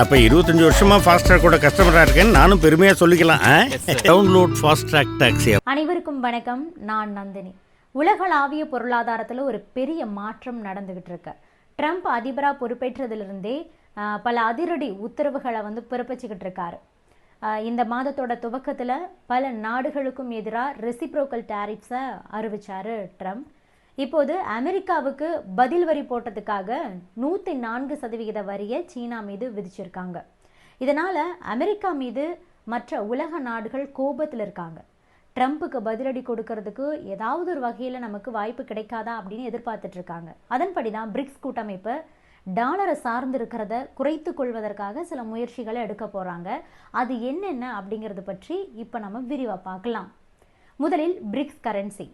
அப்ப 25 வருஷமா ஃபாஸ்ட்ராக் கூட கஸ்டமரா இருக்கேன்னு நானும் பெருமையா சொல்லிக்கலாம். Download Fastrack taxi. அனைவருக்கும் வணக்கம். நான் நந்தினி. உலகளாவிய பொருளாதாரத்தில் ஒரு பெரிய மாற்றம் நடந்துகிட்டு இருக்கு. ட்ரம்ப் அதிபராக பொறுப்பேற்றதிலிருந்தே பல அதிரடி உத்தரவுகளை பிறப்பிச்சுக்கிட்டு இருக்காரு. இந்த மாதத்தோட துவக்கத்தில் பல நாடுகளுக்கும் எதிராக ரெசிப்ரோக்கல் டேரிஃப்ஸை அறிவிச்சாரு ட்ரம்ப். இப்போது அமெரிக்காவுக்கு பதில் வரி போட்டதுக்காக 104% வரியை சீனா மீது விதிச்சிருக்காங்க. இதனால அமெரிக்கா மீது மற்ற உலக நாடுகள் கோபத்தில் இருக்காங்க. ட்ரம்ப்புக்கு பதிலடி கொடுக்கறதுக்கு ஏதாவது ஒரு வகையில் நமக்கு வாய்ப்பு கிடைக்காதா அப்படின்னு எதிர்பார்த்துட்டு இருக்காங்க. அதன்படி தான் பிரிக்ஸ் கூட்டமைப்பு டாலரை சார்ந்து இருக்கிறத குறைத்து கொள்வதற்காக சில முயற்சிகளை எடுக்க போறாங்க. அது என்னென்ன அப்படிங்கிறது பற்றி இப்போ நம்ம விரிவாக பார்க்கலாம். முதலில் பிரிக்ஸ் கரன்சி.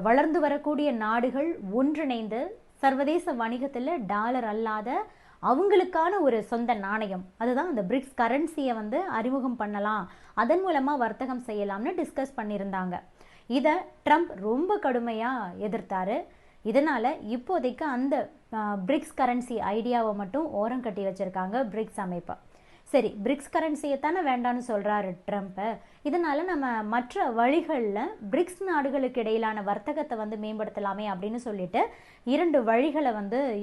வளர்ந்து வரக்கூடிய நாடுகள் ஒன்றிணைந்து சர்வதேச வணிகத்தில் டாலர் அல்லாத அவங்களுக்கான ஒரு சொந்த நாணயம், அதுதான் அந்த பிரிக்ஸ் கரன்சியை அறிமுகம் பண்ணலாம், அதன் மூலமாக வர்த்தகம் செய்யலாம்னு டிஸ்கஸ் பண்ணியிருந்தாங்க. இதை ட்ரம்ப் ரொம்ப கடுமையாக எதிர்த்தாரு. இதனால் இப்போதைக்கு அந்த பிரிக்ஸ் கரன்சி ஐடியாவை மட்டும் ஓரம் கட்டி வச்சுருக்காங்க பிரிக்ஸ் அமைப்பை. சரி, பிரிக்ஸ் கரன்சியை தானே வேண்டான்னு சொல்கிறாரு ட்ரம்ப்பு. இதனால் நம்ம மற்ற வழிகளில் பிரிக்ஸ் நாடுகளுக்கு இடையிலான வர்த்தகத்தை மேம்படுத்தலாமே அப்படின்னு சொல்லிட்டு 2 வழிகளை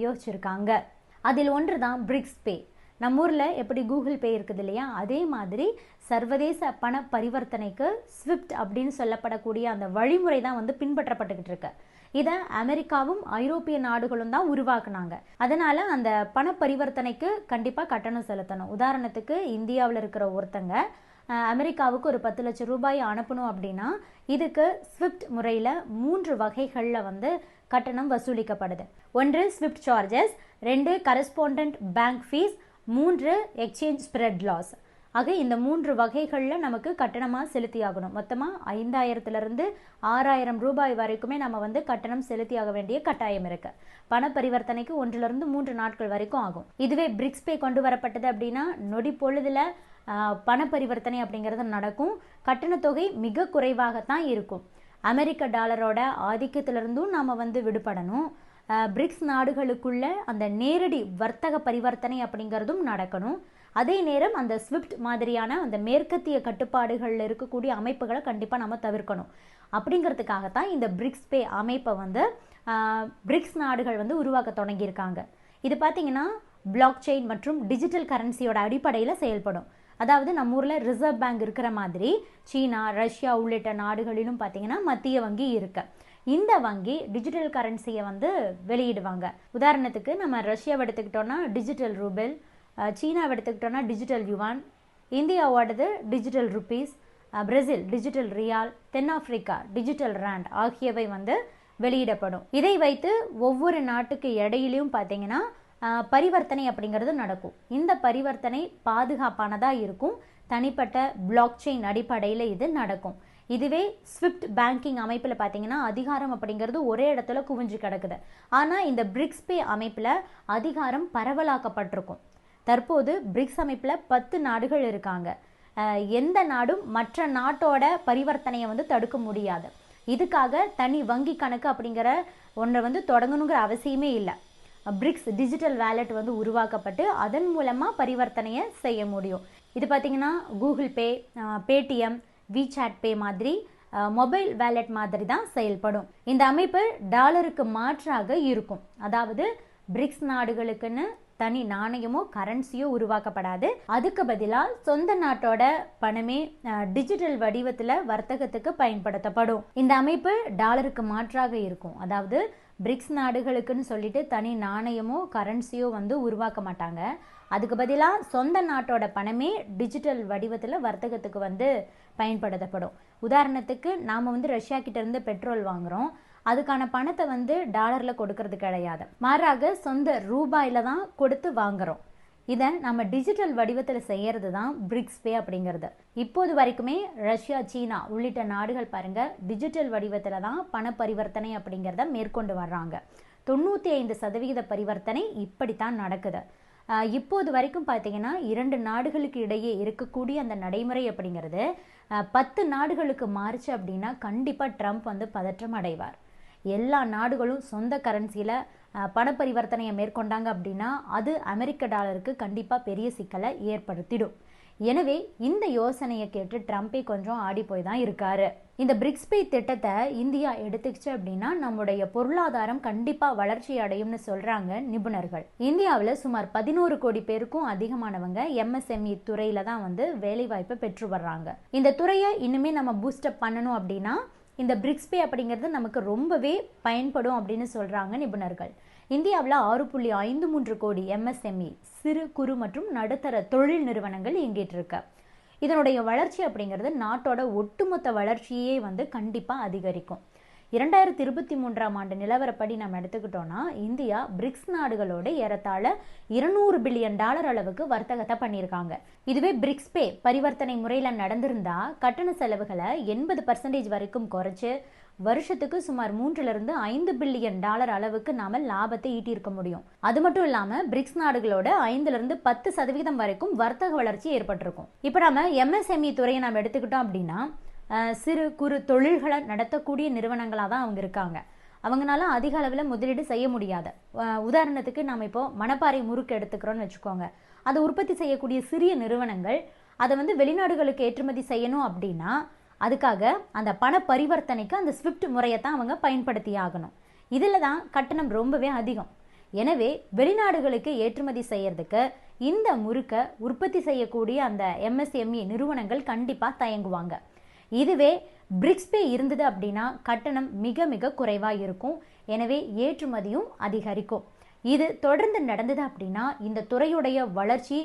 யோசிச்சிருக்காங்க. அதில் ஒன்று தான் பிரிக்ஸ் பே. நம்ம ஊரில் எப்படி கூகுள் பே இருக்குது இல்லையா, அதே மாதிரி சர்வதேச பண பரிவர்த்தனைக்கு ஸ்விஃப்ட் அப்படின்னு சொல்லப்படக்கூடிய அந்த வழிமுறை தான் பின்பற்றப்பட்டுக்கிட்டு இருக்கு. இதை அமெரிக்காவும் ஐரோப்பிய நாடுகளும் தான் உருவாக்குனாங்க. அதனால அந்த பண பரிவர்த்தனைக்கு கண்டிப்பாக கட்டணம் செலுத்தணும். உதாரணத்துக்கு இந்தியாவில் இருக்கிற ஒருத்தங்க அமெரிக்காவுக்கு ஒரு 10 லட்சம் ரூபாய் அனுப்பணும் அப்படின்னா இதுக்கு ஸ்விஃப்ட் முறையில் 3 வகைகளில் கட்டணம் வசூலிக்கப்படுது. 1 swift charges, 2 correspondent bank fee, 3 exchange spread loss. ஆக இந்த 3 வகைகளில் நமக்கு கட்டணமாக செலுத்தி ஆகணும். மொத்தமாக 5000 6000 ரூபாய் வரைக்குமே நம்ம கட்டணம் செலுத்தி ஆக வேண்டிய கட்டாயம் இருக்கு. பண பரிவர்த்தனைக்கு 1 to 3 நாட்கள் வரைக்கும் ஆகும். இதுவே பிரிக்ஸ் பே கொண்டு வரப்பட்டது அப்படின்னா நொடி பொழுதுல பண பரிவர்த்தனை அப்படிங்கிறது நடக்கும். கட்டண தொகை மிக குறைவாகத்தான் இருக்கும். அமெரிக்க டாலரோட ஆதிக்கத்திலிருந்தும் நாம் விடுபடணும். பிரிக்ஸ் நாடுகளுக்குள்ள அந்த நேரடி வர்த்தக பரிவர்த்தனை அப்படிங்கிறதும் நடக்கணும். அதே நேரம் அந்த ஸ்விஃப்ட் மாதிரியான அந்த மேற்கத்திய கட்டுப்பாடுகளில் இருக்கக்கூடிய அமைப்புகளை கண்டிப்பாக நம்ம தவிர்க்கணும். அப்படிங்கிறதுக்காகத்தான் இந்த பிரிக்ஸ் பே அமைப்பை பிரிக்ஸ் நாடுகள் உருவாக்க தொடங்கியிருக்காங்க. இது பார்த்தீங்கன்னா பிளாக் செயின் மற்றும் டிஜிட்டல் கரன்சியோட அடிப்படையில் செயல்படும். அதாவது நம்ம ஊரில் ரிசர்வ் பேங்க் இருக்கிற மாதிரி சீனா, ரஷ்யா உள்ளிட்ட நாடுகளிலும் பார்த்தீங்கன்னா மத்திய வங்கி இருக்கு. இந்த வங்கி டிஜிட்டல் கரன்சியை வெளியிடுவாங்க. உதாரணத்துக்கு நம்ம ரஷ்யாவை எடுத்துக்கிட்டோம்னா டிஜிட்டல் ரூபல், சீனாவை எடுத்துக்கிட்டோம்னா டிஜிட்டல் யுவான், இந்தியாவோடது digital rupees, Brazil digital real, தென்னாப்பிரிக்கா டிஜிட்டல் ராண்ட் ஆகியவை வெளியிடப்படும். இதை வைத்து ஒவ்வொரு நாட்டுக்கு இடையிலையும் பார்த்தீங்கன்னா பரிவர்த்தனை அப்படிங்கிறது நடக்கும். இந்த பரிவர்த்தனை பாதுகாப்பானதாக இருக்கும். தனிப்பட்ட பிளாக் செயின் அடிப்படையில் இது நடக்கும். இதுவே ஸ்விஃப்ட் பேங்கிங் அமைப்பில் பார்த்தீங்கன்னா அதிகாரம் அப்படிங்கிறது ஒரே இடத்துல குவிஞ்சு கிடக்குது. ஆனால் இந்த பிரிக்ஸ் பே அமைப்பில் அதிகாரம் பரவலாக்கப்பட்டிருக்கும். தற்போது பிரிக்ஸ் அமைப்பில் 10 நாடுகள் இருக்காங்க. எந்த நாடும் மற்ற நாட்டோட பரிவர்த்தனையை தடுக்க முடியாது. இதுக்காக தனி வங்கி கணக்கு அப்படிங்கிற ஒன்றை தொடங்கணுங்கிற அவசியமே இல்லை. பிரிக்ஸ் டிஜிட்டல் வேலெட் உருவாக்கப்பட்டு அதன் மூலமாக பரிவர்த்தனையை செய்ய முடியும். இது பார்த்தீங்கன்னா கூகுள் பே, பேடிஎம், விசாட் பே மாதிரி மொபைல் வேலெட் மாதிரி தான் செயல்படும். இந்த அமைப்பு டாலருக்கு மாற்றாக இருக்கும். அதாவது பிரிக்ஸ் நாடுகளுக்குன்னு தனி நாணயமோ கரன்சியோ உருவாக்கப்படாது. அதுக்கு பதிலாக சொந்த நாட்டோட பணமே டிஜிட்டல் வடிவத்தில் வர்த்தகத்துக்கு பயன்படுத்தப்படும். இந்த அமைப்பு டாலருக்கு மாற்றாக இருக்கும். அதாவது பிரிக்ஸ் நாடுகளுக்குன்னு சொல்லிட்டு தனி நாணயமோ கரன்சியோ உருவாக்க மாட்டாங்க. அதுக்கு பதிலாக சொந்த நாட்டோட பணமே டிஜிட்டல் வடிவத்தில் வர்த்தகத்துக்கு பயன்படுத்தப்படும். உதாரணத்துக்கு நாம் ரஷ்யா கிட்ட இருந்து பெட்ரோல் வாங்குறோம். அதுக்கான பணத்தை டாலரில் கொடுக்கறது கிடையாது. மாறாக சொந்த ரூபாயில தான் கொடுத்து வாங்குறோம். இதை நம்ம டிஜிட்டல் வடிவத்தில் செய்யறது தான் பிரிக்ஸ் பே அப்படிங்கிறது. இப்போது வரைக்குமே ரஷ்யா, சீனா உள்ளிட்ட நாடுகள் பாருங்க டிஜிட்டல் வடிவத்தில் தான் பண பரிவர்த்தனை அப்படிங்கிறத மேற்கொண்டு வர்றாங்க. 95% பரிவர்த்தனை இப்படித்தான் நடக்குது. இப்போது வரைக்கும் பார்த்தீங்கன்னா 2 நாடுகளுக்கு இடையே இருக்கக்கூடிய அந்த நடைமுறை அப்படிங்கிறது 10 நாடுகளுக்கு மாறுச்சு அப்படின்னா கண்டிப்பாக ட்ரம்ப் பதற்றம் அடைவார். எல்லா நாடுகளும் சொந்த கரன்சியில் பண பரிவர்த்தனையை மேற்கொண்டாங்க அப்படின்னா அது அமெரிக்க டாலருக்கு கண்டிப்பாக பெரிய சிக்கலை ஏற்படுத்திடும். எனவே இந்த யோசனையை கேட்டு ட்ரம்பே கொஞ்சம் ஆடி போய் தான் இருக்காரு. இந்த பிரிக்ஸ் பே திட்டத்தை இந்தியா எடுத்துக்கிச்சு அப்படின்னா நம்முடைய பொருளாதாரம் கண்டிப்பாக வளர்ச்சி அடையும்னு சொல்றாங்க நிபுணர்கள். இந்தியாவில் சுமார் 11 கோடி பேருக்கும் அதிகமானவங்க எம்எஸ்எம்இ துறையில தான் வந்து வேலைவாய்ப்பை பெற்று வர்றாங்க. இந்த துறையை இன்னுமே நம்ம பூஸ்டப் பண்ணணும் அப்படின்னா இந்த பிரிக்ஸ் பே அப்படிங்கிறது நமக்கு ரொம்பவே பயன்படும் அப்படின்னு சொல்றாங்க நிபுணர்கள். இந்தியாவில் 6.53 கோடி எம்எஸ்எம்இ சிறு குறு மற்றும் நடுத்தர தொழில் நிறுவனங்கள் இயங்கிட்டு இருக்கு. இதனுடைய வளர்ச்சி அப்படிங்கிறது நாட்டோட ஒட்டுமொத்த வளர்ச்சியே வந்து கண்டிப்பாக அதிகரிக்கும். 2023ஆம் ஆண்டு நிலவரப்படி நம்ம எடுத்துக்கிட்டோம்னா இந்தியா பிரிக்ஸ் நாடுகளோட ஏறத்தாழ $200 பில்லியன் அளவுக்கு வர்த்தகத்தை பண்ணியிருக்காங்க. இதுவே பிரிக்ஸ் பே பரிவர்த்தனை முறையில் நடந்திருந்தா கட்டண செலவுகளை 80% வரைக்கும் குறைச்சு வருஷத்துக்கு சுமார் 3-5 பில்லியன் அளவுக்கு நாம லாபத்தை ஈட்டியிருக்க முடியும். அது மட்டும் இல்லாம பிரிக்ஸ் நாடுகளோட 5-10% வரைக்கும் வர்த்தக வளர்ச்சி ஏற்பட்டிருக்கும். இப்ப நம்ம எம்எஸ்எம்இ துறையை நம்ம எடுத்துக்கிட்டோம் அப்படின்னா சிறு குறு தொழில்களை நடத்தக்கூடிய நிறுவனங்களாக தான் அவங்க இருக்காங்க. அவங்களால அதிக அளவில் முதலீடு செய்ய முடியாது. உதாரணத்துக்கு நம்ம இப்போ மணப்பாறை முறுக்கு எடுத்துக்கிறோன்னு வச்சுக்கோங்க. அதை உற்பத்தி செய்யக்கூடிய சிறிய நிறுவனங்கள் அதை வந்து வெளிநாடுகளுக்கு ஏற்றுமதி செய்யணும் அப்படின்னா அதுக்காக அந்த பண பரிவர்த்தனைக்கு அந்த ஸ்விஃப்ட் முறையை தான் அவங்க பயன்படுத்தி ஆகணும். இதில் தான் கட்டணம் ரொம்பவே அதிகம். எனவே வெளிநாடுகளுக்கு ஏற்றுமதி செய்யறதுக்கு இந்த முறுக்கை உற்பத்தி செய்யக்கூடிய அந்த எம்எஸ்எம்இ நிறுவனங்கள் கண்டிப்பாக தயங்குவாங்க. இதுவே பிரிக்ஸ் பே இருந்தது அப்படின்னா கட்டணம் மிக மிக குறைவாக இருக்கும். எனவே ஏற்றுமதியும் அதிகரிக்கும். இது தொடர்ந்து நடந்தது அப்படின்னா இந்த துறையுடைய வளர்ச்சி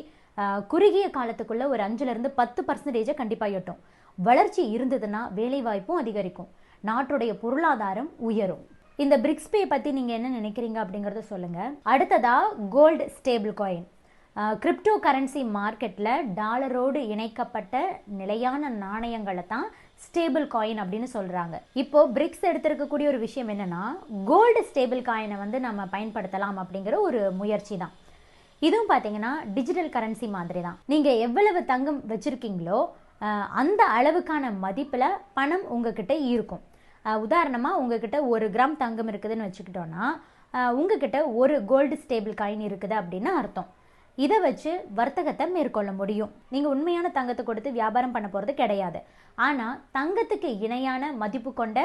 குறுகிய காலத்துக்குள்ள ஒரு 5-10% கண்டிப்பாக எட்டும். வளர்ச்சி இருந்ததுன்னா வேலைவாய்ப்பும் அதிகரிக்கும், நாட்டுடைய பொருளாதாரம் உயரும். இந்த பிரிக்ஸ் பே பற்றி நீங்கள் என்ன நினைக்கிறீங்க அப்படிங்கிறத சொல்லுங்கள். அடுத்ததா gold stable coin. Crypto currency மார்க்கெட்டில் டாலரோடு இணைக்கப்பட்ட நிலையான நாணயங்களை தான் ஸ்டேபிள் காயின் அப்படின்னு சொல்கிறாங்க. இப்போ பிரிக்ஸ் எடுத்திருக்கக்கூடிய ஒரு விஷயம் என்னன்னா கோல்டு ஸ்டேபிள் காயினை வந்து நம்ம பயன்படுத்தலாம் அப்படிங்கிற ஒரு முயற்சி தான். இதுவும் பார்த்தீங்கன்னா டிஜிட்டல் கரன்சி மாதிரி தான். நீங்கள் எவ்வளவு தங்கம் வச்சுருக்கீங்களோ அந்த அளவுக்கான மதிப்பில் பணம் உங்ககிட்ட இருக்கும். உதாரணமாக உங்ககிட்ட 1 கிராம் தங்கம் இருக்குதுன்னு வச்சுக்கிட்டோன்னா உங்ககிட்ட ஒரு கோல்டு ஸ்டேபிள் காயின் இருக்குது அப்படின்னு அர்த்தம். இதை வச்சு வர்த்தகத்தை மேற்கொள்ள முடியும். நீங்கள் உண்மையான தங்கத்தை கொடுத்து வியாபாரம் பண்ண போகிறது கிடையாது. ஆனால் தங்கத்துக்கு இணையான மதிப்பு கொண்ட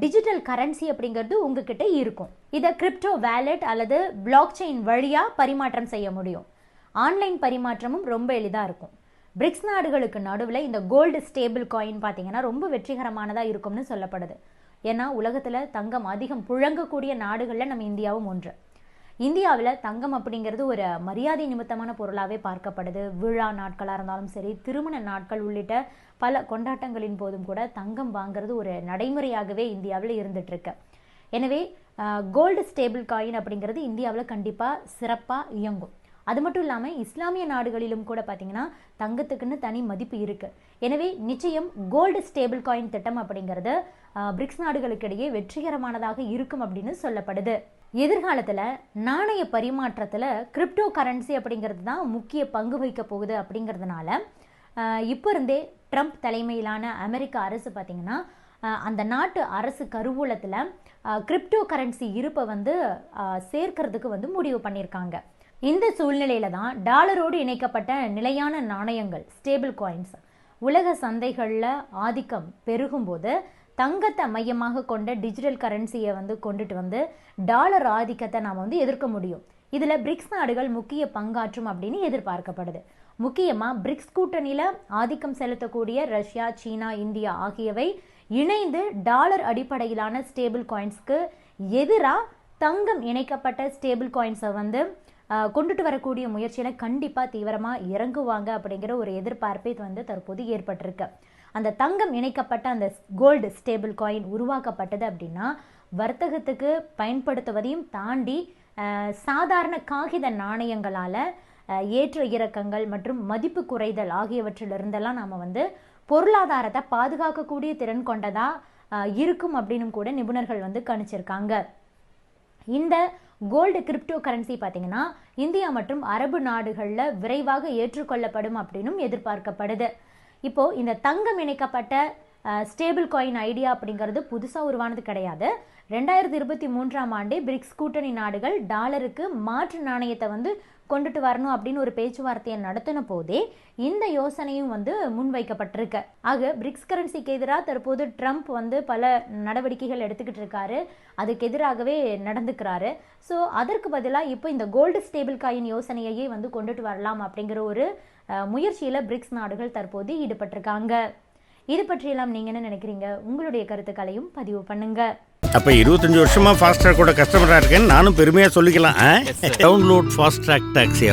டிஜிட்டல் கரன்சி அப்படிங்கிறது உங்ககிட்ட இருக்கும். இதை கிரிப்டோ வேலெட் அல்லது பிளாக் செயின் வழியாக பரிமாற்றம் செய்ய முடியும். ஆன்லைன் பரிமாற்றமும் ரொம்ப எளிதாக இருக்கும். பிரிக்ஸ் நாடுகளுக்கு நடுவில் இந்த கோல்டு ஸ்டேபிள் காயின் பார்த்தீங்கன்னா ரொம்ப வெற்றிகரமானதாக இருக்கும்னு சொல்லப்படுது. ஏன்னா உலகத்தில் தங்கம் அதிகம் புழங்கக்கூடிய நாடுகளில் நம்ம இந்தியாவும் ஒன்று. இந்தியாவில் தங்கம் அப்படிங்கிறது ஒரு மரியாதை நிமித்தமான பொருளாகவே பார்க்கப்படுது. விழா நாட்களாக இருந்தாலும் சரி, திருமண நாட்கள் உள்ளிட்ட பல கொண்டாட்டங்களின் போதும் கூட தங்கம் வாங்கிறது ஒரு நடைமுறையாகவே இந்தியாவில் இருந்துட்டு இருக்கு. எனவே கோல்டு ஸ்டேபிள் காயின் அப்படிங்கிறது இந்தியாவில் கண்டிப்பாக சிறப்பாக இயங்கும். அது மட்டும் இல்லாமல் இஸ்லாமிய நாடுகளிலும் கூட பார்த்தீங்கன்னா தங்கத்துக்குன்னு தனி மதிப்பு இருக்குது. எனவே நிச்சயம் கோல்டு ஸ்டேபிள் காயின் திட்டம் அப்படிங்கிறது பிரிக்ஸ் நாடுகளுக்கு இடையே வெற்றிகரமானதாக இருக்கும் அப்படின்னு சொல்லப்படுது. எதிர்காலத்தில் நாணய பரிமாற்றத்தில் கிரிப்டோ கரன்சி அப்படிங்கிறது தான் முக்கிய பங்கு வகிக்க போகுது. அப்படிங்கிறதுனால இப்போ இருந்தே ட்ரம்ப் தலைமையிலான அமெரிக்க அரசு பார்த்தீங்கன்னா அந்த நாட்டு அரசு கருவூலத்தில் கிரிப்டோ கரன்சி இருப்பை வந்து சேர்க்கறதுக்கு வந்து முடிவு பண்ணியிருக்காங்க. இந்த சூழ்நிலையில தான் டாலரோடு இணைக்கப்பட்ட நிலையான நாணயங்கள் ஸ்டேபிள் காயின்ஸ் உலக சந்தைகளில் ஆதிக்கம் பெருகும்போது தங்கத்தை மையமாக கொண்ட டிஜிட்டல் கரன்சியை வந்து கொண்டுட்டு வந்து டாலர் ஆதிக்கத்தை நாம் வந்து எதிர்க்க முடியும். இதில் பிரிக்ஸ் நாடுகள் முக்கிய பங்காற்றும் அப்படின்னு எதிர்பார்க்கப்படுது. முக்கியமாக பிரிக்ஸ் கூட்டணியில் ஆதிக்கம் செலுத்தக்கூடிய ரஷ்யா, சீனா, இந்தியா ஆகியவை இணைந்து டாலர் அடிப்படையிலான ஸ்டேபிள் காயின்ஸ்க்கு எதிராக தங்கம் இணைக்கப்பட்ட ஸ்டேபிள் காயின்ஸை வந்து கொண்டுட்டு வரக்கூடிய முயற்சியில் கண்டிப்பாக தீவிரமாக இறங்குவாங்க அப்படிங்கிற ஒரு எதிர்பார்ப்பை வந்து தற்போது ஏற்பட்டிருக்கு. அந்த தங்கம் இணைக்கப்பட்ட அந்த கோல்டு ஸ்டேபிள் காயின் உருவாக்கப்பட்டது அப்படின்னா வர்த்தகத்துக்கு பயன்படுத்துவதையும் தாண்டி சாதாரண காகித நாணயங்களால் ஏற்ற இறக்கங்கள் மற்றும் மதிப்பு குறைதல் ஆகியவற்றிலிருந்தெல்லாம் நாம் வந்து பொருளாதாரத்தை பாதுகாக்கக்கூடிய திறன் கொண்டதாக இருக்கும் அப்படின்னு கூட நிபுணர்கள் வந்து கணிச்சிருக்காங்க. இந்த கோல்டு கிரிப்டோ கரன்சி பார்த்தீங்கன்னா இந்தியா மற்றும் அரபு நாடுகளில் விரைவாக ஏற்றுக்கொள்ளப்படும் அப்படின்னும் எதிர்பார்க்கப்படுது. இப்போ இந்த தங்கம் இணைக்கப்பட்ட ஸ்டேபிள் காயின் ஐடியா அப்படிங்கிறது புதுசாக உருவானது கிடையாது. 2023ஆம் ஆண்டே பிரிக்ஸ் கூட்டணி நாடுகள் டாலருக்கு மாற்று நாணயத்தை வந்து கொண்டுட்டு வரணும் அப்படின்னு ஒரு பேச்சுவார்த்தையை நடத்தின போதே இந்த யோசனையும் வந்து முன்வைக்கப்பட்டிருக்கு. ஆக பிரிக்ஸ் கரன்சிக்கு எதிராக தற்போது ட்ரம்ப் வந்து பல நடவடிக்கைகள் எடுத்துக்கிட்டு இருக்காரு, அதுக்கு எதிராகவே நடந்துக்கிறாரு. ஸோ அதற்கு பதிலாக இப்போ இந்த கோல்டு ஸ்டேபிள் காயின் யோசனையையே வந்து கொண்டுட்டு வரலாம் அப்படிங்கிற ஒரு முயற்சியில் பிரிக்ஸ் நாடுகள் தற்போது ஈடுபட்டிருக்காங்க. இது பற்றியெல்லாம் நீங்கள் என்ன நினைக்கிறீங்க? உங்களுடைய கருத்துக்களையும் பதிவு பண்ணுங்க. அப்ப 25 வருஷமா ஃபாஸ்ட் ட்ராக்கோட கஸ்டமரா இருக்கேன்னு நானும் பெருமையா சொல்லிக்கலாம். Download fast track taxi.